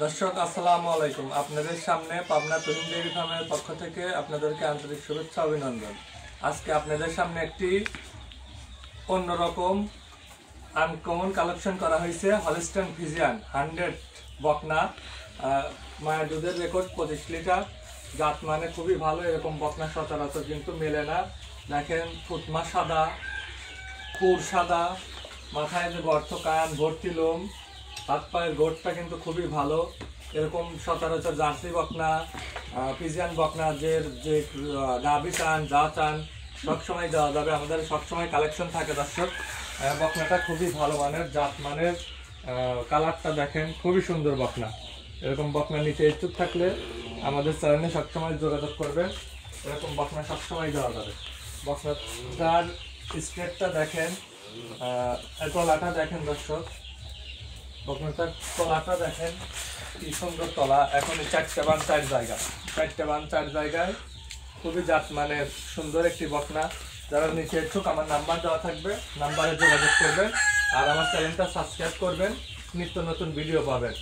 দর্শক আসসালামু আলাইকুম। আপনাদের সামনে পাবনা তুহিন ডেইরি ফার্মের পক্ষ থেকে আপনাদেরকে আন্তরিক শুভেচ্ছা অভিনন্দন। আজকে আপনাদের সামনে একটি অন্যরকম আনকমন কালেকশন করা হয়েছে। হলস্টাইন ফ্রিজিয়ান 100 বকনা, মায়ের দুধের রেকর্ড 25 লিটার, জাত মানে খুবই ভালো। এরকম বকনা সচরাচর কিন্তু মেলে না। দেখেন ফুটমা সাদা, পুর সাদা, মাথায় যে গর্ত, কান ভর্তি লোম, হাত পায়ের গোটটা কিন্তু খুবই ভালো। এরকম সচরাচর জার্সি বকনা, ফ্রিজিয়ান বকনা যে গাভী চান, যা চান সবসময় দেওয়া যাবে। আমাদের সবসময় কালেকশন থাকে দর্শক। বকনাটা খুবই ভালো মানের, জাত মানের। কালারটা দেখেন খুবই সুন্দর বকনা। এরকম বকনা নিতে ইচ্ছুক থাকলে আমাদের চ্যানেলে সবসময় যোগাযোগ করবেন। এরকম বকনা সবসময় দেওয়া যাবে। বকনাটার স্টেটটা দেখেন, তলাটা দেখেন দর্শক। বকনাটার তলাটা দেখেন কি সুন্দর তলা। এখন 4টে বান 4 জায়গা, 4টে বান 4 জায়গায় খুবই জাত মানের সুন্দর একটি বকনা। যারা নিচে ইচ্ছুক আমার নাম্বার দেওয়া থাকবে, নাম্বারে যোগাযোগ করবেন আর আমার চ্যানেলটা সাবস্ক্রাইব করবেন, নিত্য নতুন ভিডিও পাবেন।